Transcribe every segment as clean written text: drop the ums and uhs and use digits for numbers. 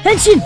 Henshin!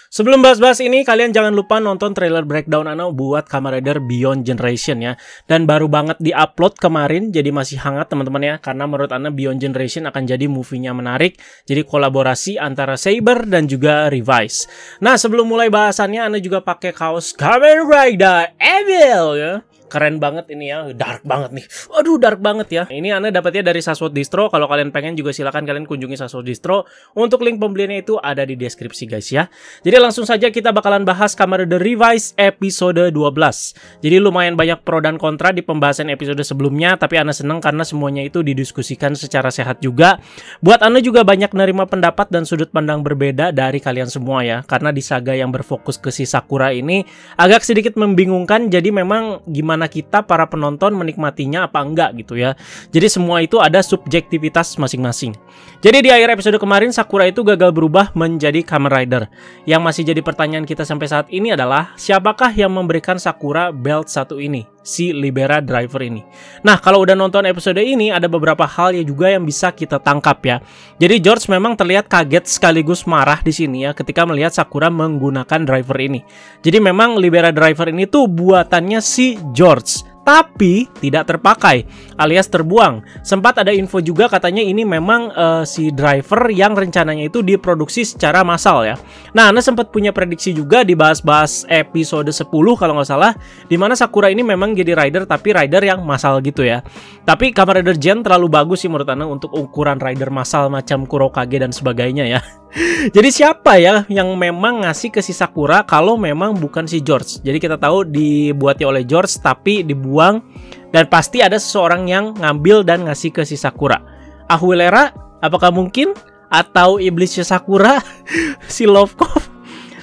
Sebelum bahas-bahas ini, kalian jangan lupa nonton trailer breakdown Ana buat Kamen Rider Beyond Generation ya. Dan baru banget di-upload kemarin, jadi masih hangat teman-teman ya. Karena menurut Ana Beyond Generation akan jadi movie-nya menarik. Jadi kolaborasi antara Saber dan juga Revice. Nah, sebelum mulai bahasannya, Ana juga pakai kaos Kamen Rider Evil ya. Keren banget ini ya, dark banget nih. Aduh, dark banget ya. Ini Ana dapatnya dari Sasword Distro. Kalau kalian pengen juga silakan kalian kunjungi Sasword Distro. Untuk link pembeliannya itu ada di deskripsi guys ya. Jadi langsung saja kita bakalan bahas Kamen Rider Revice episode 12. Jadi lumayan banyak pro dan kontra di pembahasan episode sebelumnya, tapi Ana seneng karena semuanya itu didiskusikan secara sehat juga. Buat Ana juga banyak menerima pendapat dan sudut pandang berbeda dari kalian semua ya. Karena di saga yang berfokus ke si Sakura ini agak sedikit membingungkan. Jadi memang gimana kita para penonton menikmatinya apa enggak gitu ya. Jadi semua itu ada subjektivitas masing-masing. Jadi di akhir episode kemarin Sakura itu gagal berubah menjadi Kamen Rider. Yang masih jadi pertanyaan kita sampai saat ini adalah siapakah yang memberikan Sakura belt satu ini? Si Libera Driver ini. Nah, kalau udah nonton episode ini ada beberapa hal juga yang bisa kita tangkap ya. Jadi George memang terlihat kaget sekaligus marah di sini ya ketika melihat Sakura menggunakan driver ini. Jadi memang Libera Driver ini tuh buatannya si George, tapi tidak terpakai alias terbuang. Sempat ada info juga katanya ini memang si driver yang rencananya itu diproduksi secara massal ya. Nah, Ana sempat punya prediksi juga dibahas-bahas episode 10 kalau nggak salah, dimana Sakura ini memang jadi rider tapi rider yang massal gitu ya. Tapi Kamen Rider Gen terlalu bagus sih menurut Ana untuk ukuran rider massal macam Kurokage dan sebagainya ya. Jadi siapa ya yang memang ngasih ke si Sakura kalau memang bukan si George? Jadi kita tahu dibuatnya oleh George tapi dibuang, dan pasti ada seseorang yang ngambil dan ngasih ke si Sakura. Ahuilera? Apakah mungkin? Atau iblisnya Sakura? Si Lovekov?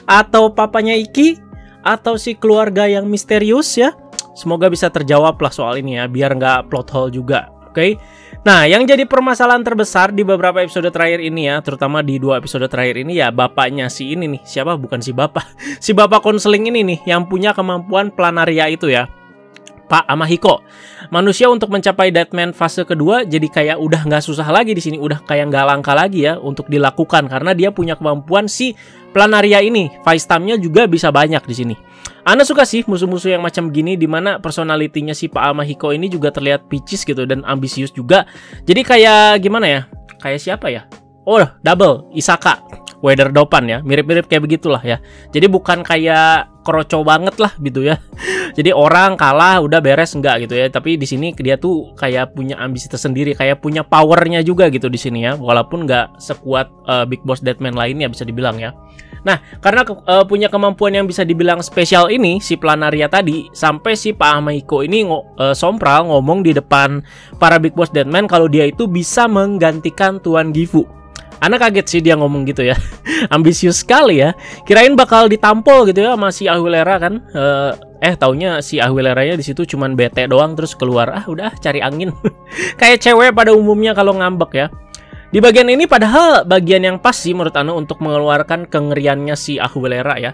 Atau papanya Iki? Atau si keluarga yang misterius ya? Semoga bisa terjawab lah soal ini ya, biar nggak plot hole juga. Oke. Nah, yang jadi permasalahan terbesar di beberapa episode terakhir ini ya, terutama di 2 episode terakhir ini ya, bapaknya si ini nih. Siapa? Bukan si bapak. Si bapak konseling ini nih, yang punya kemampuan planaria itu ya, Pak Amahiko. Manusia untuk mencapai Deadman fase kedua jadi kayak udah nggak susah lagi di sini, udah kayak nggak langka lagi ya untuk dilakukan karena dia punya kemampuan si planaria ini. Vice time-nya juga bisa banyak di sini. Ana suka sih musuh-musuh yang macam gini, dimana personalitinya si Pak Amahiko ini juga terlihat picis gitu dan ambisius juga. Jadi kayak gimana ya? Kayak siapa ya? Oh, Double Isaka, Weather Dopan ya, mirip-mirip kayak begitulah ya. Jadi bukan kayak kroco banget lah gitu ya. Jadi orang kalah udah beres enggak gitu ya. Tapi di sini dia tuh kayak punya ambisi tersendiri, kayak punya powernya juga gitu di sini ya. Walaupun nggak sekuat Big Boss Deadman lainnya bisa dibilang ya. Nah, karena punya kemampuan yang bisa dibilang spesial ini, si Planaria tadi, sampai si Pak Amahiko ini sompral ngomong di depan para Big Boss Deadman kalau dia itu bisa menggantikan Tuan Gifu. Ana kaget sih dia ngomong gitu ya. Ambisius sekali ya. Kirain bakal ditampol gitu ya sama si Ahuilera kan. Taunya si Ahuileranya di situ cuman bete doang terus keluar. Udah cari angin. Kayak cewek pada umumnya kalau ngambek ya. Di bagian ini padahal bagian yang pas sih menurut Ana untuk mengeluarkan kengeriannya si Ahuilera ya.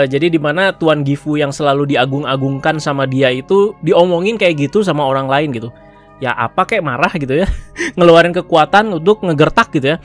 Jadi dimana Tuan Gifu yang selalu diagung-agungkan sama dia itu diomongin kayak gitu sama orang lain gitu. Ya apa kayak marah gitu ya. Ngeluarin kekuatan untuk ngegertak gitu ya.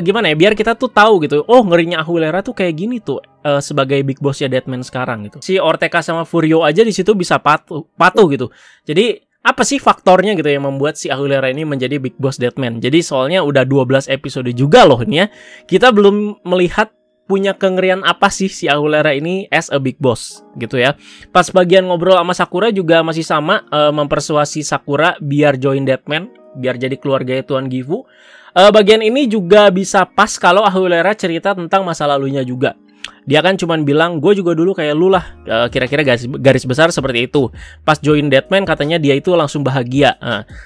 Gimana ya, biar kita tuh tahu gitu. Oh, ngerinya Ahuilera tuh kayak gini tuh sebagai big boss ya Deadman sekarang gitu. Si Ortega sama Furio aja di situ bisa patuh gitu. Jadi apa sih faktornya gitu yang membuat si Ahuilera ini menjadi Big Boss Deadman? Jadi soalnya udah 12 episode juga loh ini ya. Kita belum melihat punya kengerian apa sih si Ahuilera ini as a Big Boss gitu ya. Pas bagian ngobrol sama Sakura juga masih sama, mempersuasi Sakura biar join Deadman, biar jadi keluarganya Tuan Gifu. Bagian ini juga bisa pas kalau Ahuilera cerita tentang masa lalunya juga. Dia kan cuman bilang, gue juga dulu kayak lu lah, kira-kira garis besar seperti itu. Pas join Deadman katanya dia itu langsung bahagia.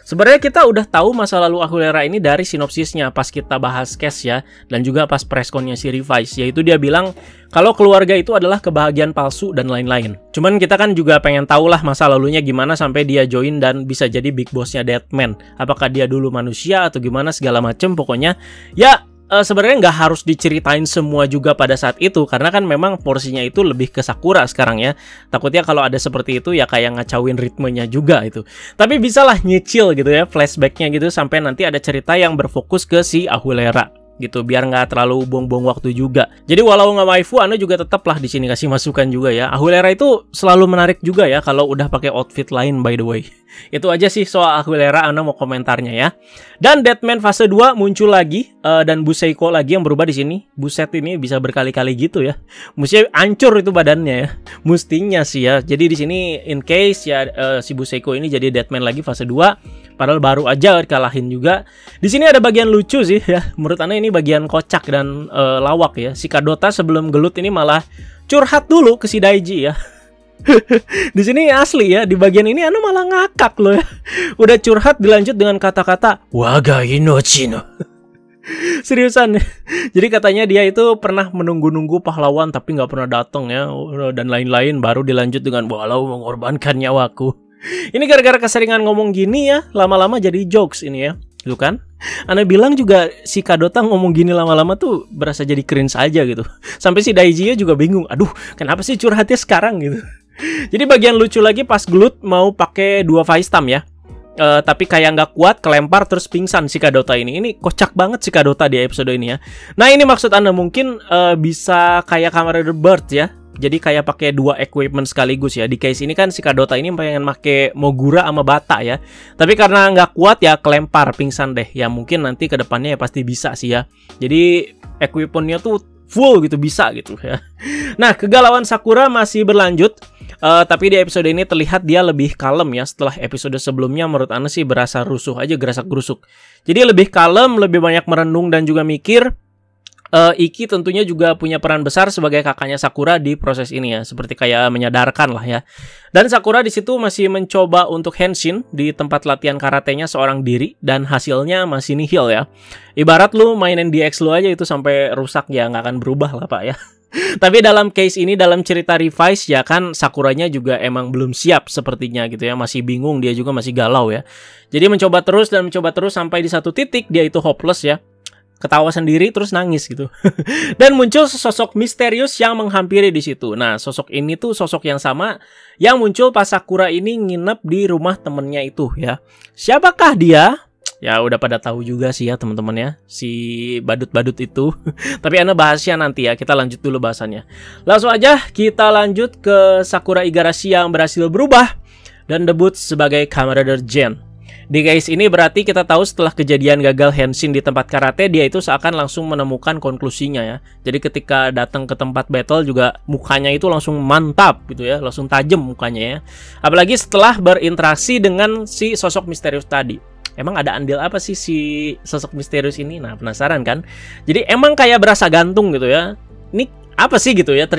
Sebenarnya kita udah tahu masa lalu Ahuilera ini dari sinopsisnya pas kita bahas case ya, dan juga pas pressconnya si Revice, yaitu dia bilang kalau keluarga itu adalah kebahagiaan palsu dan lain-lain. Cuman kita kan juga pengen tahu lah masa lalunya gimana sampai dia join dan bisa jadi big bossnya Deadman. Apakah dia dulu manusia atau gimana segala macem, pokoknya ya. Sebenarnya nggak harus diceritain semua juga pada saat itu, karena kan memang porsinya itu lebih ke Sakura sekarang ya. Takutnya kalau ada seperti itu ya kayak ngacauin ritmenya juga itu. Tapi bisalah nyicil gitu ya, flashbacknya gitu sampai nanti ada cerita yang berfokus ke si Ahuilera. gitu, biar nggak terlalu buang-buang waktu juga. Jadi walau nggak waifu, Ana juga tetaplah di sini kasih masukan juga ya. Aguilera itu selalu menarik juga ya kalau udah pakai outfit lain, by the way. Itu aja sih soal Aguilera, Ana mau komentarnya ya. Dan Deadman fase 2 muncul lagi, dan Buseiko lagi yang berubah di sini. Buset, ini bisa berkali-kali gitu ya. Mestinya hancur itu badannya ya. Mestinya sih ya. Jadi di sini in case ya si Buseiko ini jadi Deadman lagi fase 2. Padahal baru aja kalahin juga. Di sini ada bagian lucu sih ya. Menurut Ana ini bagian kocak dan lawak ya. Si Kadota sebelum gelut ini malah curhat dulu ke si Daiji ya. Di sini asli ya, di bagian ini Ana malah ngakak loh ya. Udah curhat dilanjut dengan kata-kata Waga inochi no. Seriusan. Jadi katanya dia itu pernah menunggu-nunggu pahlawan tapi nggak pernah datang ya, dan lain-lain, baru dilanjut dengan walau mengorbankan nyawaku. Ini gara-gara keseringan ngomong gini ya, lama-lama jadi jokes ini ya. Gitu kan? Ana bilang juga si Kadota ngomong gini lama-lama tuh berasa jadi cringe aja gitu. Sampai si Daiji juga bingung. Aduh, kenapa sih curhatnya sekarang gitu. Jadi bagian lucu lagi pas gelut mau pakai 2 Faiz Tam ya. Tapi kayak nggak kuat, kelempar terus pingsan si Kadota ini. Ini kocak banget si Kadota di episode ini ya. Nah ini maksud Anda mungkin bisa kayak Kamen Rider Bird ya. Jadi kayak pakai 2 equipment sekaligus ya. Di case ini kan si Kadota ini pengen pakai Mogura sama Bata ya. Tapi karena nggak kuat ya kelempar pingsan deh. Ya mungkin nanti ke depannya ya pasti bisa sih ya. Jadi equipmentnya tuh full gitu, bisa gitu ya. Nah kegalauan Sakura masih berlanjut. Tapi di episode ini terlihat dia lebih kalem ya. Setelah episode sebelumnya menurut Ana sih berasa rusuh aja, gerasak-gerusuk. Jadi lebih kalem, lebih banyak merenung dan juga mikir. Iki tentunya juga punya peran besar sebagai kakaknya Sakura di proses ini ya, seperti kayak menyadarkan lah ya. Dan Sakura di situ masih mencoba untuk henshin di tempat latihan karatenya seorang diri, dan hasilnya masih nihil ya. Ibarat lu mainin DX lu aja itu sampai rusak ya, nggak akan berubah lah pak ya. Tapi dalam case ini, dalam cerita Revise ya kan, Sakuranya juga emang belum siap sepertinya gitu ya, masih bingung, dia juga masih galau ya. Jadi mencoba terus dan mencoba terus sampai di satu titik dia itu hopeless ya. Ketawa sendiri terus nangis gitu. Dan muncul sosok misterius yang menghampiri di situ. Nah, sosok ini tuh sosok yang sama yang muncul pas Sakura ini nginep di rumah temennya itu ya. Siapakah dia? Ya udah pada tahu juga sih ya teman-teman ya, si badut-badut itu. Tapi Ana bahasnya nanti ya, kita lanjut dulu bahasannya. Langsung aja kita lanjut ke Sakura Igarashi yang berhasil berubah dan debut sebagai Kamen Rider Gen. Di case ini berarti kita tahu setelah kejadian gagal henshin di tempat karate, dia itu seakan langsung menemukan konklusinya ya. Jadi ketika datang ke tempat battle juga mukanya itu langsung mantap gitu ya, langsung tajam mukanya ya. Apalagi setelah berinteraksi dengan si sosok misterius tadi. Emang ada andil apa sih si sosok misterius ini? Nah penasaran kan? Jadi emang kayak berasa gantung gitu ya. Ini apa sih gitu ya?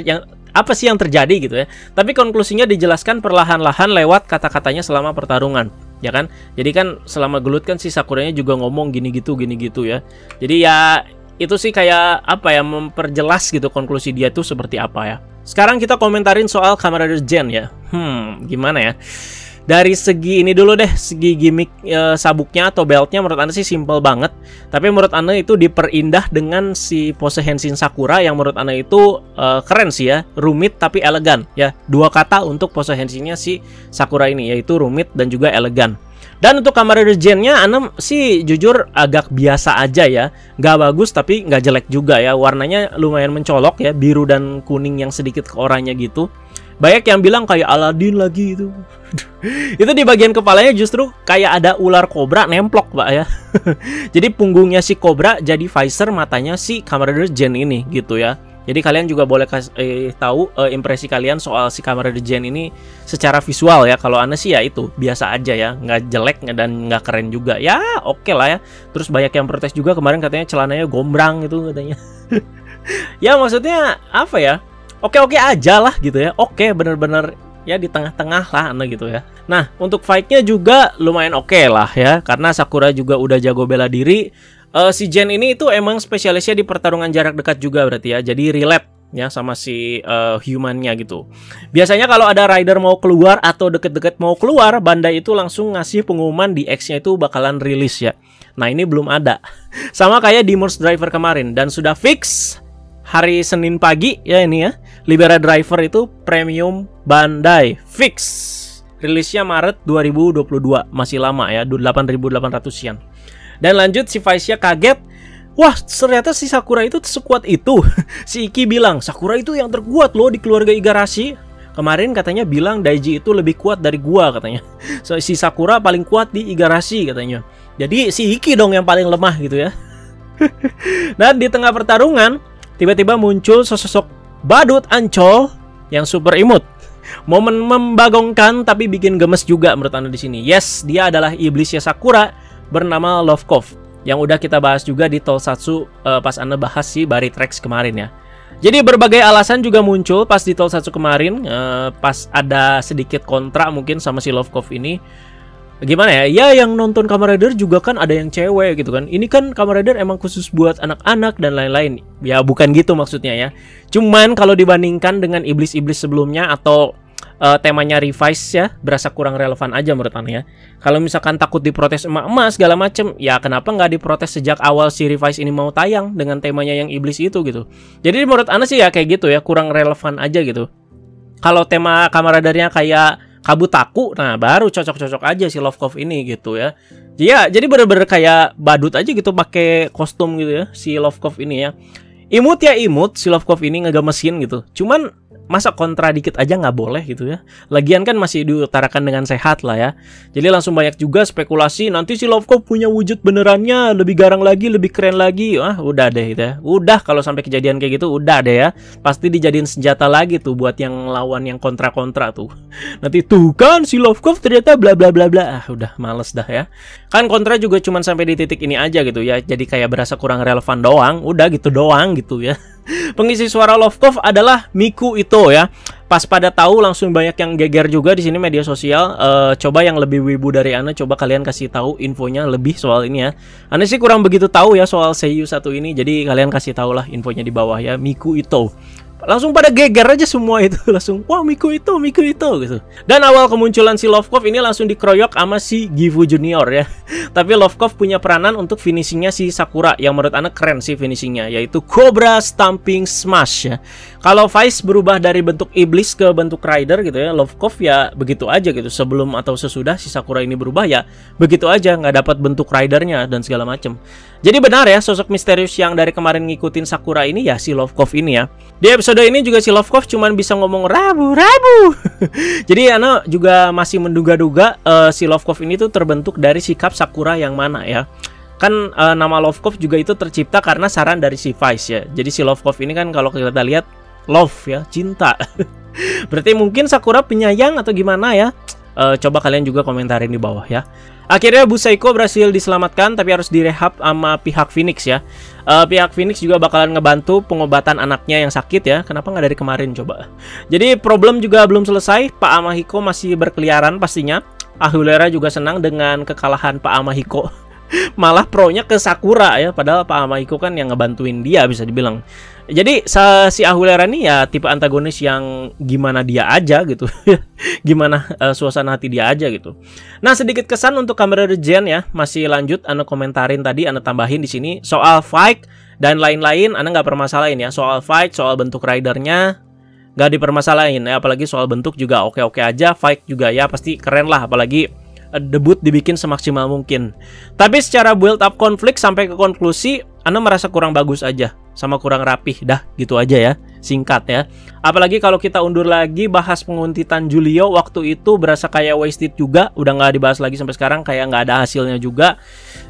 Apa sih yang terjadi gitu ya? Tapi konklusinya dijelaskan perlahan-lahan lewat kata-katanya selama pertarungan, ya kan? Jadi kan selama gelut kan si Sakuranya juga ngomong gini gitu ya. Jadi ya itu sih kayak apa ya, memperjelas gitu konklusi dia tuh seperti apa ya. Sekarang kita komentarin soal Kamen Rider Gen ya. Gimana ya? Dari segi ini dulu deh, segi gimmick sabuknya atau beltnya menurut Anda sih simple banget. Tapi menurut Anda itu diperindah dengan si pose henshin Sakura yang menurut Anda itu keren sih ya. Rumit tapi elegan ya. 2 kata untuk pose henshinnya si Sakura ini, yaitu rumit dan juga elegan. Dan untuk Kamen Rider Gen-nya Ana sih jujur agak biasa aja ya. Nggak bagus tapi nggak jelek juga ya. Warnanya lumayan mencolok ya, biru dan kuning yang sedikit ke oranye gitu. Banyak yang bilang kayak Aladdin lagi itu. Itu di bagian kepalanya justru kayak ada ular kobra nemplok pak ya. Jadi punggungnya si kobra jadi visor matanya si Kamen Rider Gen ini gitu ya. Jadi kalian juga boleh tahu impresi kalian soal si Kamen Rider Gen ini secara visual ya. Kalau Ana sih ya itu biasa aja ya, nggak jelek dan nggak keren juga ya, oke lah ya. Terus banyak yang protes juga kemarin katanya celananya gombrang gitu katanya. Ya maksudnya apa ya, oke-oke aja lah gitu ya. Oke, bener-bener ya di tengah-tengah lah Anda gitu ya. Nah untuk fight-nya juga lumayan oke lah ya, karena Sakura juga udah jago bela diri. Si Gen ini itu emang spesialisnya di pertarungan jarak dekat juga berarti ya. Jadi relate ya sama si humannya gitu. Biasanya kalau ada rider mau keluar atau deket-deket mau keluar, Bandai itu langsung ngasih pengumuman di X-nya itu bakalan rilis ya. Nah ini belum ada. Sama kayak di Merge Driver kemarin, dan sudah fix hari Senin pagi ya ini ya. Libera Driver itu premium Bandai fix. Rilisnya Maret 2022, masih lama ya, 8.800 yen. Dan lanjut si Vice-nya kaget wah ternyata si Sakura itu sekuat itu. Si Iki bilang Sakura itu yang terkuat loh di keluarga Igarashi. Kemarin katanya bilang Daiji itu lebih kuat dari gua katanya. So, si Sakura paling kuat di Igarashi katanya. Jadi si Iki dong yang paling lemah gitu ya. Dan di tengah pertarungan tiba-tiba muncul sosok badut Ancol yang super imut. Momen membagongkan tapi bikin gemes juga menurut Anda di sini. Yes, dia adalah iblisnya Sakura bernama Lovekov yang udah kita bahas juga di Tokusatsu pas Anda bahas si Baritrex kemarin ya. Jadi berbagai alasan juga muncul pas di Tokusatsu kemarin, pas ada sedikit kontra mungkin sama si Lovekov ini. Gimana ya? Ya yang nonton Kamen Rider juga kan ada yang cewek gitu kan. Ini kan Kamen Rider emang khusus buat anak-anak dan lain-lain. Ya bukan gitu maksudnya ya. Cuman kalau dibandingkan dengan iblis-iblis sebelumnya atau temanya revise ya, berasa kurang relevan aja menurut Anda ya. Kalau misalkan takut diprotes emak-emak segala macem, ya kenapa nggak diprotes sejak awal si revise ini mau tayang dengan temanya yang iblis itu gitu. Jadi menurut Anda sih ya kayak gitu ya, kurang relevan aja gitu. Kalau tema Kamen Ridernya kayak Kabutaku, nah baru cocok-cocok aja si Lovekov ini gitu ya. Ya, jadi bener-bener kayak badut aja gitu pakai kostum gitu ya si Lovekov ini ya. Imut ya imut si Lovekov ini ngegemesin gitu. Cuman masa kontra dikit aja nggak boleh gitu ya. Lagian kan masih diutarakan dengan sehat lah ya. Jadi langsung banyak juga spekulasi nanti si Lovekov punya wujud benerannya lebih garang lagi, lebih keren lagi. Wah udah deh gitu ya. Udah kalau sampai kejadian kayak gitu udah deh ya. Pasti dijadiin senjata lagi tuh buat yang lawan yang kontra-kontra tuh. Nanti tuh kan si Lovekov ternyata bla bla bla bla. Udah males dah ya. Kan kontra juga cuman sampai di titik ini aja gitu ya. Jadi kayak berasa kurang relevan doang. Udah gitu doang gitu ya. Pengisi suara Lovekov adalah Miku Ito ya. Pas pada tahu langsung banyak yang geger juga di sini media sosial. Coba yang lebih wibu dari Anda, coba kalian kasih tahu infonya lebih soal ini ya. Anda sih kurang begitu tahu ya soal Seiyu satu ini, jadi kalian kasih tahu lah infonya di bawah ya. Miku Ito. Langsung pada geger aja semua itu. Langsung, wah Miku Ito gitu. Dan awal kemunculan si Lovekov ini langsung dikeroyok sama si Gifu Junior ya. Tapi Lovekov punya peranan untuk finishingnya si Sakura yang menurut anak keren sih finishingnya, yaitu Cobra Stamping Smash ya. Kalau Vice berubah dari bentuk iblis ke bentuk rider gitu ya, Lovekov ya begitu aja gitu. Sebelum atau sesudah si Sakura ini berubah ya begitu aja, nggak dapat bentuk ridernya dan segala macem. Jadi benar ya, sosok misterius yang dari kemarin ngikutin Sakura ini ya si Lovekov ini ya. Di episode ini juga si Lovekov cuman bisa ngomong rabu-rabu. Jadi Ana juga masih menduga-duga si Lovekov ini tuh terbentuk dari sikap Sakura yang mana ya. Kan nama Lovekov juga itu tercipta karena saran dari si Vice ya. Jadi si Lovekov ini kan kalau kita lihat love ya, cinta. Berarti mungkin Sakura penyayang atau gimana ya? Coba kalian juga komentarin di bawah ya. Akhirnya Busaiko berhasil diselamatkan tapi harus direhab sama pihak Phoenix ya. Pihak Phoenix juga bakalan ngebantu pengobatan anaknya yang sakit ya. Kenapa nggak dari kemarin coba? Jadi problem juga belum selesai. Pak Amahiko masih berkeliaran pastinya. Ahulera juga senang dengan kekalahan Pak Amahiko. Malah pro-nya ke Sakura ya. Padahal Pak Amahiko kan yang ngebantuin dia bisa dibilang. Jadi si Ahulera nih ya tipe antagonis yang gimana dia aja gitu. Gimana suasana hati dia aja gitu. Nah, sedikit kesan untuk Kamen Rider Gen ya. Masih lanjut Anda komentarin tadi, Anda tambahin di sini soal fight dan lain-lain Anda nggak permasalahin ya. Soal fight, soal bentuk ridernya nggak dipermasalahin ya. Apalagi soal bentuk juga oke-oke aja. Fight juga ya pasti keren lah, apalagi debut dibikin semaksimal mungkin. Tapi secara build up konflik sampai ke konklusi Anda merasa kurang bagus aja, sama kurang rapih, dah gitu aja ya, singkat ya. Apalagi kalau kita undur lagi bahas penguntitan Julio, waktu itu berasa kayak wasted juga, udah nggak dibahas lagi sampai sekarang, kayak nggak ada hasilnya juga.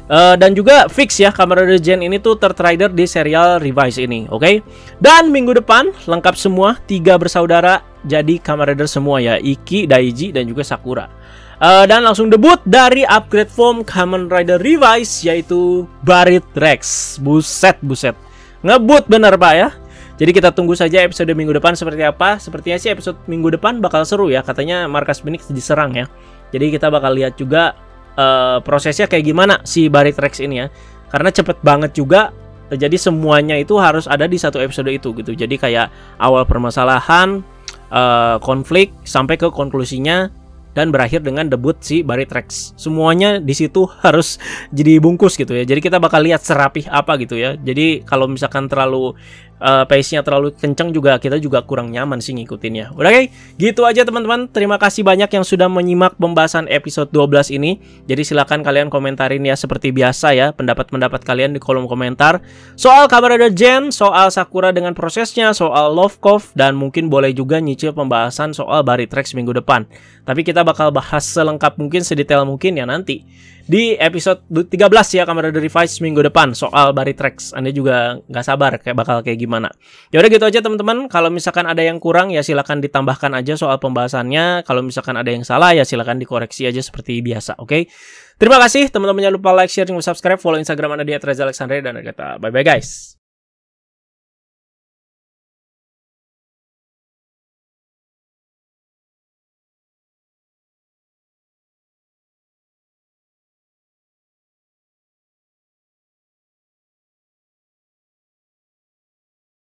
Dan juga fix ya, Kamen Rider Gen ini tuh third rider di serial Revise ini, oke? Dan minggu depan lengkap semua, 3 bersaudara jadi Kamen Rider semua ya, Iki, Daiji, dan juga Sakura. Dan langsung debut dari upgrade form Kamen Rider Revise, yaitu Baritrex. Buset ngebut bener pak ya. Jadi kita tunggu saja episode minggu depan seperti apa. Sepertinya sih episode minggu depan bakal seru ya. Katanya markas Phoenix diserang ya. Jadi kita bakal lihat juga prosesnya kayak gimana si Baritrex ini ya. Karena cepet banget juga. Jadi semuanya itu harus ada di satu episode itu gitu. Jadi kayak awal permasalahan, konflik sampai ke konklusinya, dan berakhir dengan debut si Baritrex. Semuanya di situ harus jadi bungkus gitu ya. Jadi kita bakal lihat serapih apa gitu ya. Jadi kalau misalkan terlalu pace-nya terlalu kenceng juga kita juga kurang nyaman sih ngikutinnya. Udah oke, gitu aja teman-teman. Terima kasih banyak yang sudah menyimak pembahasan episode 12 ini. Jadi silakan kalian komentarin ya seperti biasa ya, pendapat-pendapat kalian di kolom komentar soal Kamen Rider Gen, soal Sakura dengan prosesnya, soal Love Cove, dan mungkin boleh juga nyicil pembahasan soal Baritrax minggu depan. Tapi kita bakal bahas selengkap mungkin, sedetail mungkin ya nanti di episode 13 ya Kamen Rider Revised minggu depan soal Baritrax. Anda juga nggak sabar bakal kayak gimana. Ya udah gitu aja teman-teman. Kalau misalkan ada yang kurang ya silakan ditambahkan aja soal pembahasannya. Kalau misalkan ada yang salah ya silakan dikoreksi aja seperti biasa. Oke. Terima kasih teman-teman, jangan lupa like, share, dan subscribe, follow Instagram Anda di @rezaalexandre, dan kata bye bye guys.